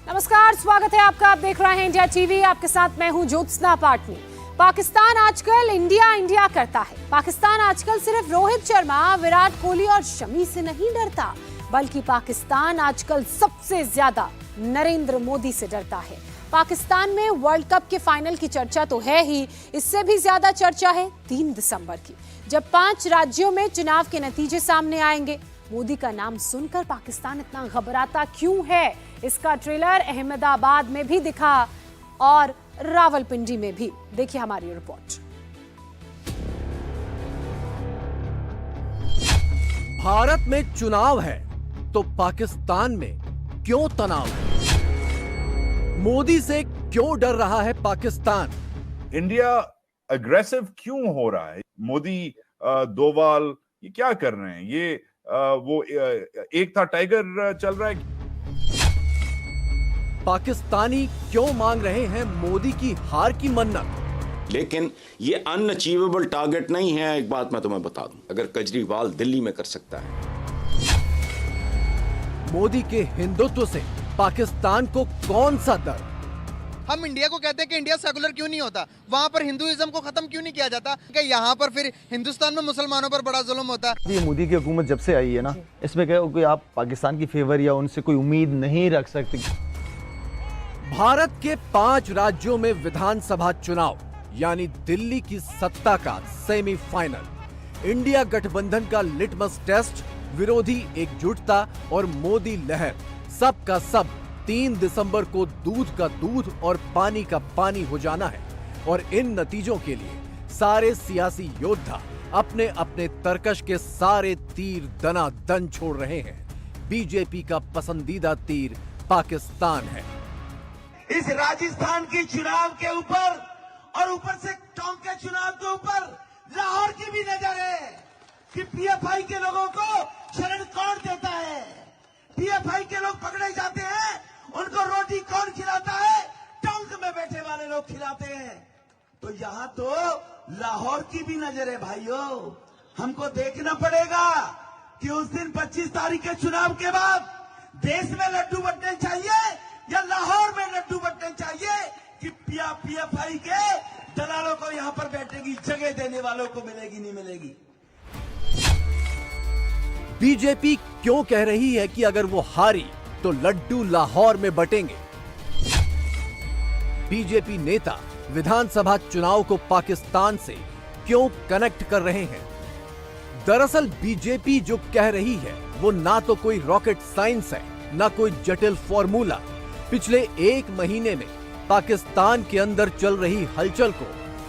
नमस्कार, स्वागत है आपका। आप देख रहे हैं इंडिया टीवी। आपके साथ मैं हूं ज्योत्सना पाटनी। पाकिस्तान आजकल इंडिया करता है। पाकिस्तान आजकल सिर्फ रोहित शर्मा, विराट कोहली और शमी से नहीं डरता, बल्कि पाकिस्तान आजकल सबसे ज्यादा नरेंद्र मोदी से डरता है। पाकिस्तान में वर्ल्ड कप के फाइनल की चर्चा तो है ही, इससे भी ज्यादा चर्चा है 3 दिसंबर की, जब 5 राज्यों में चुनाव के नतीजे सामने आएंगे। मोदी का नाम सुनकर पाकिस्तान इतना घबराता क्यों है? इसका ट्रेलर अहमदाबाद में भी दिखा और रावलपिंडी में भी। देखिए हमारी रिपोर्ट। भारत में चुनाव है तो पाकिस्तान में क्यों तनाव है? मोदी से क्यों डर रहा है पाकिस्तान? इंडिया अग्रेसिव क्यों हो रहा है? मोदी दोवाल ये क्या कर रहे हैं? ये वो एक था टाइगर चल रहा है। पाकिस्तानी क्यों मांग रहे हैं मोदी की हार की मन्नत? लेकिन ये अनअचीवेबल टारगेट नहीं है। एक बात मैं तुम्हें बता दूं, अगर केजरीवाल दिल्ली में कर सकता है। मोदी के हिंदुत्व से पाकिस्तान को कौन सा डर? हम इंडिया को कहते हैं कि इंडिया सेकुलर क्यों नहीं होता, वहाँ पर हिंदुइज्म को खत्म क्यों नहीं किया जाता, कि यहाँ पर फिर हिंदुस्तान में मुसलमानों पर बड़ा जुल्म होता है। ये मोदी की हुकूमत जब से आई है ना, इसमें क्या कोई आप पाकिस्तान की फेवर या उनसे कोई उम्मीद नहीं रख सकते। भारत के 5 राज्यों में विधानसभा चुनाव यानी दिल्ली की सत्ता का सेमीफाइनल। इंडिया गठबंधन का लिटमस टेस्ट, विरोधी एकजुटता और मोदी लहर, सब का सब 3 दिसंबर को दूध का दूध और पानी का पानी हो जाना है। और इन नतीजों के लिए सारे सियासी योद्धा अपने अपने तरकश के सारे तीर दनादन छोड़ रहे हैं। बीजेपी का पसंदीदा तीर पाकिस्तान है। इस राजस्थान की चुनाव के ऊपर और ऊपर से टोंक के चुनाव के ऊपर लाहौर की भी नजर है कि पीएफआई के लोगों को शरण कौन देता है। पीएफआई के लोग पकड़े जाते हैं, उनको रोटी कौन खिलाता है? टोंक में बैठे वाले लोग खिलाते हैं। तो यहाँ तो लाहौर की भी नजर है भाइयों। हमको देखना पड़ेगा कि उस दिन 25 तारीख के चुनाव के बाद देश में लड्डू बंटने चाहिए या लाहौर में लड्डू बंटने चाहिए कि पीएफआई के दलालों को यहाँ पर बैठने की जगह देने वालों को मिलेगी नहीं मिलेगी। बीजेपी क्यों कह रही है कि अगर वो हारी तो लड्डू लाहौर में बटेंगे? बीजेपी नेता विधानसभा चुनाव को पाकिस्तान से क्यों कनेक्ट कर रहे हैं? दरअसल बीजेपी जो कह रही है वो ना तो कोई रॉकेट साइंस है, ना कोई जटिल फॉर्मूला। पिछले 1 महीने में पाकिस्तान के अंदर चल रही हलचल को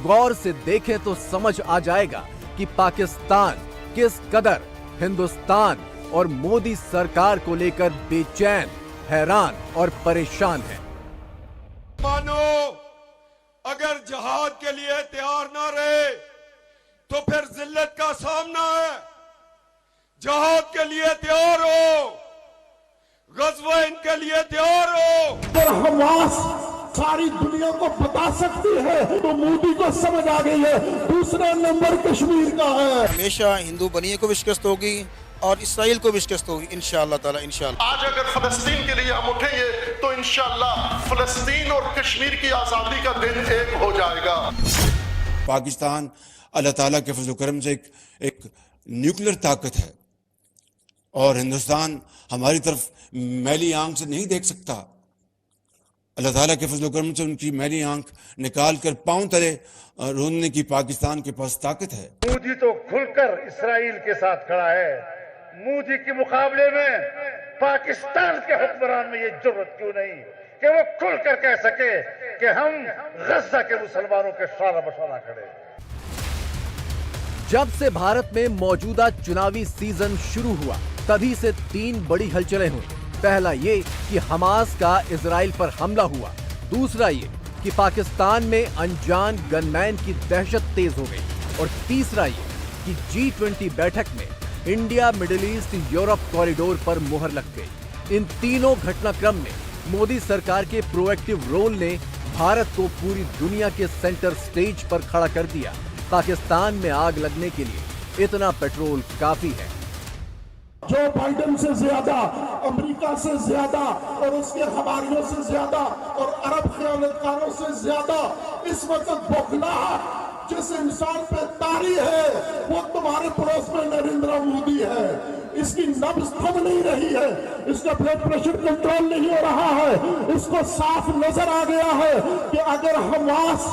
गौर से देखें तो समझ आ जाएगा कि पाकिस्तान किस कदर हिंदुस्तान और मोदी सरकार को लेकर बेचैन, हैरान और परेशान है। मानो अगर जहाद के लिए तैयार ना रहे तो फिर जिल्लत का सामना है। जहाद के लिए तैयार हो, गज़वा इनके लिए तैयार हो। पर हमास सारी दुनिया को बता सकती है तो मोदी को समझ आ गई है दूसरा नंबर कश्मीर का है। हमेशा हिंदू बनिए को भी शिकस्त होगी और इसराइल को भी शिकस्त होगी इंशाअल्लाह ताला। इंशाअल्लाह आज अगर फलस्तीन के लिए हम उठेंगे तो इंशाअल्लाह फलस्तीन और कश्मीर की आजादी का दिन एक हो जाएगा। पाकिस्तान अल्लाह ताला के फजल करम से एक न्यूक्लियर ताकत है और हिंदुस्तान हमारी तरफ मैली आंख से नहीं देख सकता। अल्लाह ताला के फजल करम से उनकी मैली आंख निकाल कर पांव तले रोनने की पाकिस्तान के पास ताकत है। मोदी तो खुलकर इसराइल के साथ खड़ा है। मोदी के मुकाबले में पाकिस्तान के हुक्मरान में ये जरूरत क्यों नहीं कि वो खुलकर कह सके कि हम गज़ा के मुसलमानों के सारा बशारा खड़े। जब से भारत में मौजूदा चुनावी सीजन शुरू हुआ तभी से 3 बड़ी हलचलें हुई। पहला ये कि हमास का इजराइल पर हमला हुआ, दूसरा ये कि पाकिस्तान में अनजान गनमैन की दहशत तेज हो गई, और तीसरा ये कि G20 बैठक में India middle east Europe corridor पर मुहर लग गई। इन तीनों घटनाक्रम में मोदी सरकार के प्रोएक्टिव रोल ने भारत को पूरी दुनिया के सेंटर स्टेज पर खड़ा कर दिया। पाकिस्तान में आग लगने के लिए इतना पेट्रोल काफी है। जो बाइडेन से ज्यादा, अमेरिका से ज्यादा और उसके हवारियों से ज्यादा और अरब खयानतकारों से ज्यादा इस वक्त बौखलाहट जिस इंसान पे तारी है वो तुम्हारे पड़ोस में नरेंद्र मोदी है। इसकी नब्ज थम नहीं रही है, इसका ब्लड प्रेशर कंट्रोल नहीं हो रहा है। इसको साफ नजर आ गया है कि अगर हमास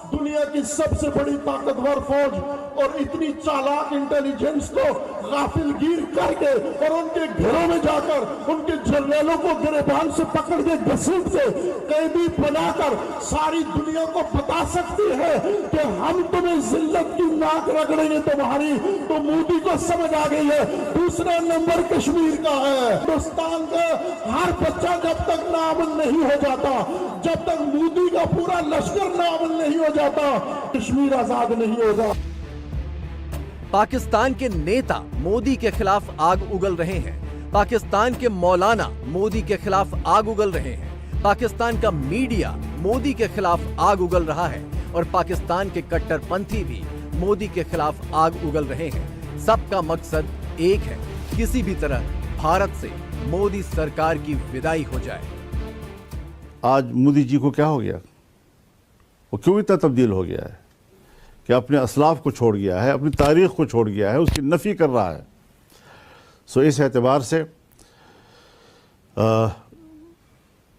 दुनिया की सबसे बड़ी ताकतवर फौज और इतनी चालाक इंटेलिजेंस को गाफिलगीर करके और उनके घरों में जाकर उनके जर्नलों को गिरबान से पकड़ के घसीट के कैदी बनाकर सारी दुनिया को बता सकती है कि हम तुम्हें जिल्लत की नाक रगड़ेंगे तुम्हारी, तो मोदी को समझ आ गई है। दूसरा नंबर कश्मीर का है। हिंदुस्तान का हर बच्चा जब तक नाअमन नहीं हो जाता, जब तक मोदी का पूरा लश्कर नाअमन नहीं हो जाता, कश्मीर आजाद नहीं होगा। पाकिस्तान के नेता मोदी के खिलाफ आग उगल रहे हैं। पाकिस्तान के मौलाना मोदी के खिलाफ आग उगल रहे हैं। पाकिस्तान का मीडिया मोदी के खिलाफ आग उगल रहा है और पाकिस्तान के कट्टरपंथी भी मोदी के खिलाफ आग उगल रहे हैं। सबका मकसद एक है, किसी भी तरह भारत से मोदी सरकार की विदाई हो जाए। आज मोदी जी को क्या हो गया? वो क्यों इतना तब्दील हो गया है कि अपने असलाफ को छोड़ गया है, अपनी तारीख को छोड़ गया है, उसकी नफ़ी कर रहा है। सो इस एतबार से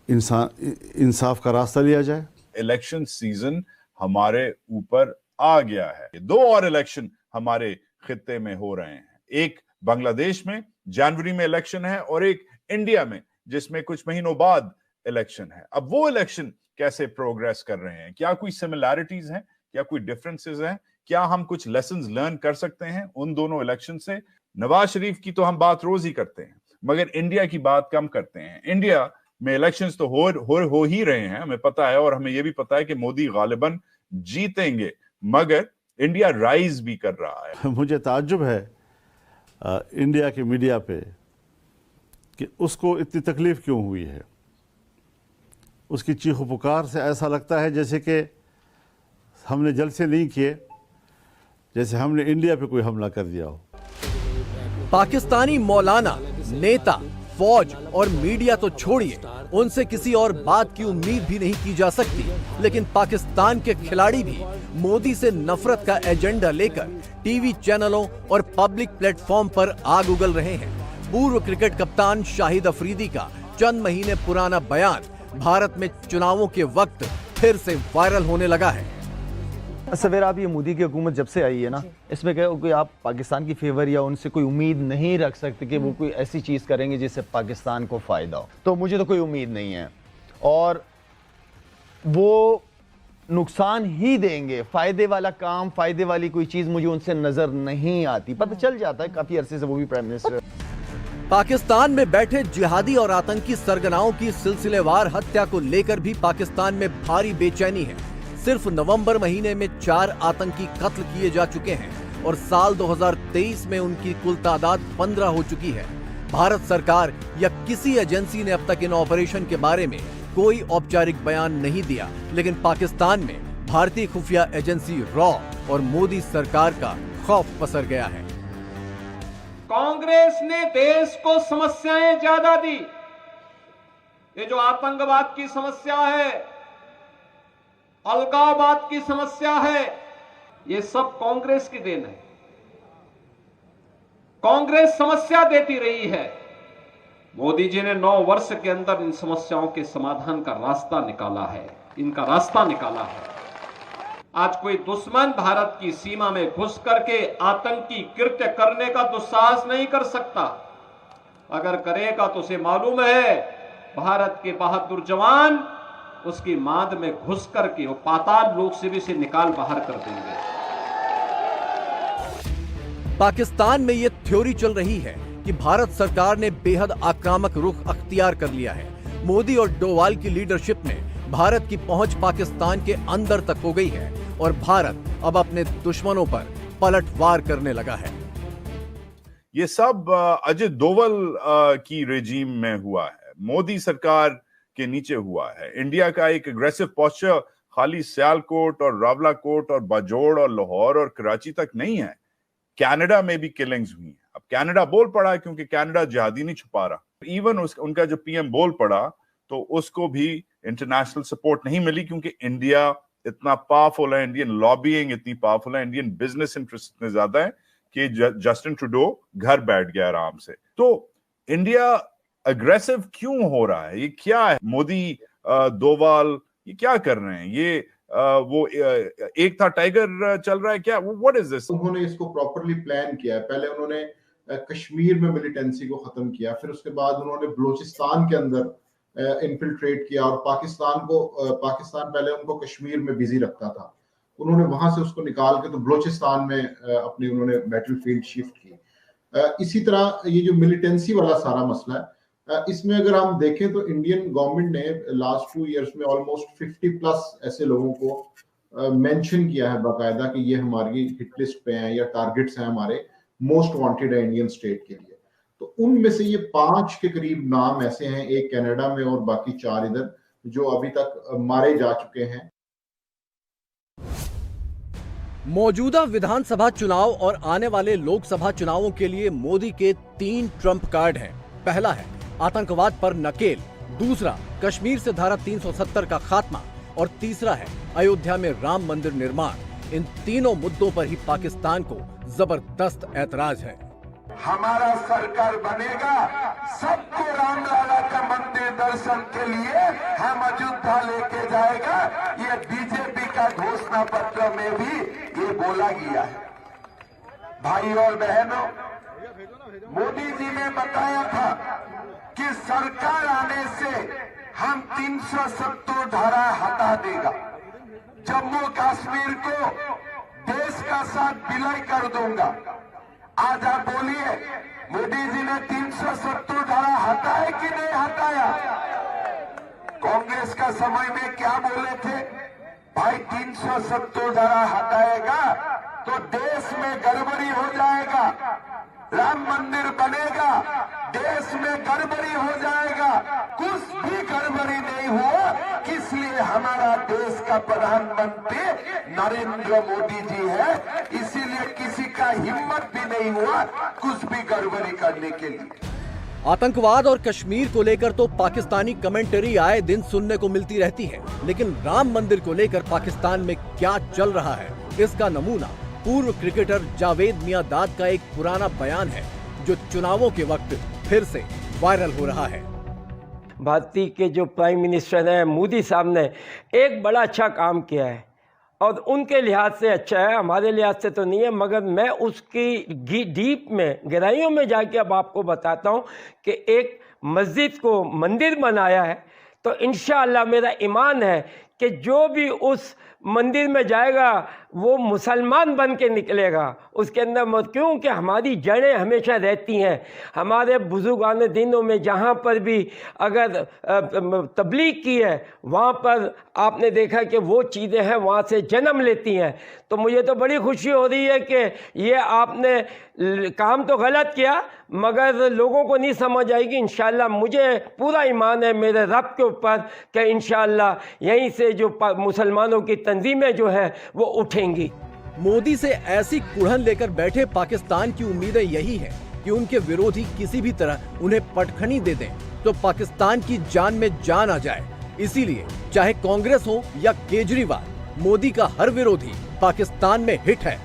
इंसाफ का रास्ता लिया जाए। इलेक्शन सीजन हमारे ऊपर आ गया है। 2 और इलेक्शन हमारे खित्ते में हो रहे हैं। एक बांग्लादेश में जनवरी में इलेक्शन है और एक इंडिया में जिसमें कुछ महीनों बाद इलेक्शन है। अब वो इलेक्शन कैसे प्रोग्रेस कर रहे हैं? क्या कोई सिमिलैरिटीज हैं? क्या कोई डिफरेंसेस हैं? क्या हम कुछ लेसन्स लर्न कर सकते हैं उन दोनों इलेक्शन से? नवाज शरीफ की तो हम बात रोज ही करते हैं, मगर इंडिया की बात कम करते हैं। इंडिया में इलेक्शंस तो हो ही रहे हैं, हमें पता है, और हमें यह भी पता है कि मोदी गालिबन जीतेंगे, मगर इंडिया राइज भी कर रहा है। मुझे ताज्जुब है इंडिया के मीडिया पे कि उसको इतनी तकलीफ क्यों हुई है। उसकी चीखो पुकार से ऐसा लगता है जैसे कि हमने जलसे नहीं किए, जैसे हमने इंडिया पे कोई हमला कर दिया हो। पाकिस्तानी मौलाना, नेता, फौज और मीडिया तो छोड़िए, उनसे किसी और बात की उम्मीद भी नहीं की जा सकती, लेकिन पाकिस्तान के खिलाड़ी भी मोदी से नफरत का एजेंडा लेकर टीवी चैनलों और पब्लिक प्लेटफॉर्म पर आग उगल रहे हैं। पूर्व क्रिकेट कप्तान शाहिद अफरीदी का चंद महीने पुराना बयान भारत में चुनावों के वक्त फिर से वायरल होने लगा है। सवेरा, आप ये मोदी की हुकूमत जब से आई है ना, इसमें क्या कोई आप पाकिस्तान की फेवर या उनसे कोई उम्मीद नहीं रख सकते कि वो कोई ऐसी चीज़ करेंगे जिससे पाकिस्तान को फ़ायदा हो। तो मुझे तो कोई उम्मीद नहीं है, और वो नुकसान ही देंगे। फ़ायदे वाला काम, फ़ायदे वाली कोई चीज़ मुझे उनसे नज़र नहीं आती। पता चल जाता है काफ़ी अरसे से वो भी प्राइम मिनिस्टर। पाकिस्तान में बैठे जिहादी और आतंकी सरगनाओं की सिलसिलेवार हत्या को लेकर भी पाकिस्तान में भारी बेचैनी है। सिर्फ नवंबर महीने में 4 आतंकी कत्ल किए जा चुके हैं और साल 2023 में उनकी कुल तादाद 15 हो चुकी है। भारत सरकार या किसी एजेंसी ने अब तक इन ऑपरेशन के बारे में कोई औपचारिक बयान नहीं दिया, लेकिन पाकिस्तान में भारतीय खुफिया एजेंसी रॉ और मोदी सरकार का खौफ पसर गया है। कांग्रेस ने देश को समस्याएं ज्यादा दी। ये जो आतंकवाद की समस्या है, अलगाववाद की समस्या है, ये सब कांग्रेस की देन है। कांग्रेस समस्या देती रही है। मोदी जी ने 9 वर्ष के अंदर इन समस्याओं के समाधान का रास्ता निकाला है, इनका रास्ता निकाला है। आज कोई दुश्मन भारत की सीमा में घुस करके आतंकी कृत्य करने का दुस्साहस नहीं कर सकता। अगर करेगा तो उसे मालूम है भारत के बहादुर जवान उसकी मांद में घुस करके वो पाताल लोक से भी निकाल बाहर कर देंगे। पाकिस्तान में ये थ्योरी चल रही है कि भारत सरकार ने बेहद आक्रामक रुख अख्तियार कर लिया है। मोदी और डोवाल की लीडरशिप में भारत की पहुंच पाकिस्तान के अंदर तक हो गई है और भारत अब अपने दुश्मनों पर पलटवार करने लगा है। ये सब अजित डोवल की रेजीम में हुआ है, मोदी सरकार के नीचे हुआ है। इंडिया का एक एग्रेसिव पोस्चर खाली सियालकोट और रावलाकोट और बाजोड़ और लाहौर और कराची तक नहीं है, कनाडा में भी किलिंग्स हुई हैं। अब कनाडा बोल पड़ा क्योंकि कनाडा जिहादी नहीं छुपा रहा, इवन उनका जो पीएम बोल पड़ा तो उसको भी इंटरनेशनल सपोर्ट नहीं मिली क्योंकि इंडिया इतना पावरफुल है, इंडियन लॉबिंग इतनी पावरफुल है, इंडियन बिजनेस इंटरेस्ट इतने ज्यादा है कि जस्टिन ट्रूडो घर बैठ गया आराम से। तो इंडिया अग्रेसिव क्यों हो रहा है? ये क्या है? मोदी दोवाल ये क्या कर रहे हैं? ये वो एक था टाइगर चल रहा है क्या? What is this? उन्होंने इसको प्रॉपरली प्लान किया है। पहले उन्होंने कश्मीर में मिलिटेंसी को खत्म किया, फिर उसके बाद उन्होंने बलूचिस्तान के अंदर इन्फिल्ट्रेट किया और पाकिस्तान पहले उनको कश्मीर में बिजी रखता था, उन्होंने वहां से उसको निकाल के तो बलूचिस्तान में अपनी उन्होंने बैटलफील्ड शिफ्ट की। इसी तरह ये जो मिलिटेंसी वाला सारा मसला है, इसमें अगर हम देखें तो इंडियन गवर्नमेंट ने लास्ट 2 इयर्स में ऑलमोस्ट 50+ ऐसे लोगों को मेंशन किया है बाकायदा कि ये हमारी हिट लिस्ट पे हैं या टारगेट्स हैं, हमारे मोस्ट वांटेड है इंडियन स्टेट के लिए। तो उनमें से ये 5 के करीब नाम ऐसे हैं, एक कनाडा में और बाकी 4 इधर, जो अभी तक मारे जा चुके हैं। मौजूदा विधानसभा चुनाव और आने वाले लोकसभा चुनावों के लिए मोदी के 3 ट्रम्प कार्ड हैं। पहला है आतंकवाद पर नकेल, दूसरा कश्मीर से धारा 370 का खात्मा और तीसरा है अयोध्या में राम मंदिर निर्माण। इन तीनों मुद्दों पर ही पाकिस्तान को जबरदस्त ऐतराज है। हमारा सरकार बनेगा, सबको रामलला का मंदिर दर्शन के लिए हम अयोध्या लेके जाएगा। ये बीजेपी का घोषणा पत्र में भी ये बोला गया है। भाई और बहनों, मोदी जी ने बताया था कि सरकार आने से हम 370 धारा हटा देगा, जम्मू कश्मीर को देश का साथ विलय कर दूंगा। आज आप बोलिए, मोदी जी ने 370 धारा हटाए कि नहीं हटाया? कांग्रेस का समय में क्या बोले थे? भाई 370 धारा हटाएगा तो देश में गड़बड़ी हो जाएगा, राम मंदिर बनेगा, देश में गड़बड़ी हो जाएगा। कुछ भी गड़बड़ी नहीं हुआ, इसलिए हमारा देश का प्रधानमंत्री नरेंद्र मोदी जी है, इसीलिए किसी का हिम्मत भी नहीं हुआ कुछ भी गड़बड़ी करने के लिए। आतंकवाद और कश्मीर को लेकर तो पाकिस्तानी कमेंटरी आए दिन सुनने को मिलती रहती है, लेकिन राम मंदिर को लेकर पाकिस्तान में क्या चल रहा है, इसका नमूना पूर्व क्रिकेटर जावेद मियांदाद का एक पुराना बयान है जो चुनावों के वक्त फिर से वायरल हो रहा है। भारतीय के जो प्राइम मिनिस्टर हैं मोदी साहब ने एक बड़ा अच्छा काम किया है और उनके लिहाज से अच्छा है, हमारे लिहाज से तो नहीं है, मगर मैं उसकी डीप में गहराइयों में जाके अब आपको बताता हूँ कि एक मस्जिद को मंदिर बनाया है। तो इंशाअल्लाह मेरा ईमान है कि जो भी उस मंदिर में जाएगा वो मुसलमान बन के निकलेगा। उसके अंदर मत, क्योंकि हमारी जड़ें हमेशा रहती हैं। हमारे बुजुर्गान दिनों में जहाँ पर भी अगर तबलीग की है, वहाँ पर आपने देखा कि वो चीज़ें हैं वहाँ से जन्म लेती हैं। तो मुझे तो बड़ी खुशी हो रही है कि ये आपने काम तो गलत किया, मगर लोगों को नहीं समझ आएगी। इंशाअल्लाह मुझे पूरा ईमान है मेरे रब के ऊपर कि इंशाअल्लाह यहीं से जो मुसलमानों की तंजीमें जो हैं वो उठेंगी। मोदी से ऐसी कुड़न लेकर बैठे पाकिस्तान की उम्मीदें यही है कि उनके विरोधी किसी भी तरह उन्हें पटखनी दे दें तो पाकिस्तान की जान में जान आ जाए। इसीलिए चाहे कांग्रेस हो या केजरीवाल, मोदी का हर विरोधी पाकिस्तान में हिट है।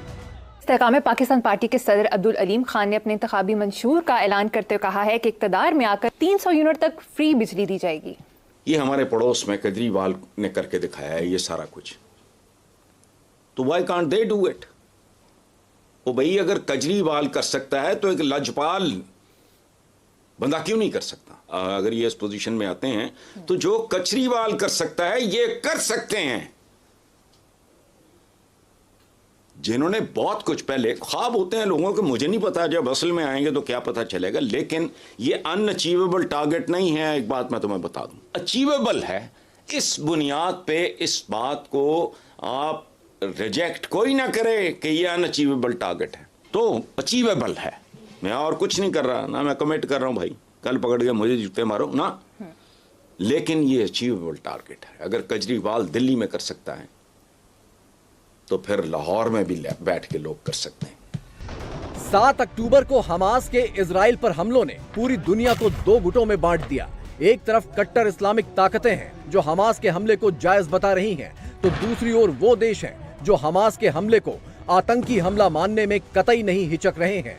इस्तेकाम पाकिस्तान पार्टी के सदर अब्दुल अलीम खान ने अपने इंतखाबी मंशूर का ऐलान करते हुए कहा है कि इक़्तिदार में आकर 300 यूनिट तक फ्री बिजली दी जाएगी। ये हमारे पड़ोस में केजरीवाल ने करके दिखाया है ये सारा कुछ, तो why can't they do it? वो भाई अगर केजरीवाल कर सकता है तो एक लजपाल बंदा क्यों नहीं कर सकता? अगर ये इस पोजीशन में आते हैं तो जो केजरीवाल कर सकता है ये कर सकते हैं। जिन्होंने बहुत कुछ पहले ख्वाब होते हैं लोगों के, मुझे नहीं पता जब असल में आएंगे तो क्या पता चलेगा, लेकिन ये अनअचीवेबल टारगेट नहीं है। एक बात मैं तुम्हें बता दूं, अचीवेबल है। इस बुनियाद पे इस बात को आप रिजेक्ट कोई ना करे कि ये अनअचीवेबल टारगेट है, तो अचीवेबल है। मैं और कुछ नहीं कर रहा ना, मैं कमिट कर रहा हूं भाई कल पकड़ के मुझे जूते मारो ना, लेकिन ये अचीवेबल टारगेट है। अगर केजरीवाल दिल्ली में कर सकता है तो फिर लाहौर में भी बैठ के लोग कर सकते हैं। 7 अक्टूबर को हमास के इजराइल पर हमलों ने पूरी दुनिया को दो गुटों में बांट दिया। एक तरफ कट्टर इस्लामिक ताकतें हैं जो हमास के हमले को जायज बता रही हैं, तो दूसरी ओर वो देश हैं जो हमास के हमले को आतंकी हमला मानने में कतई नहीं हिचक रहे हैं।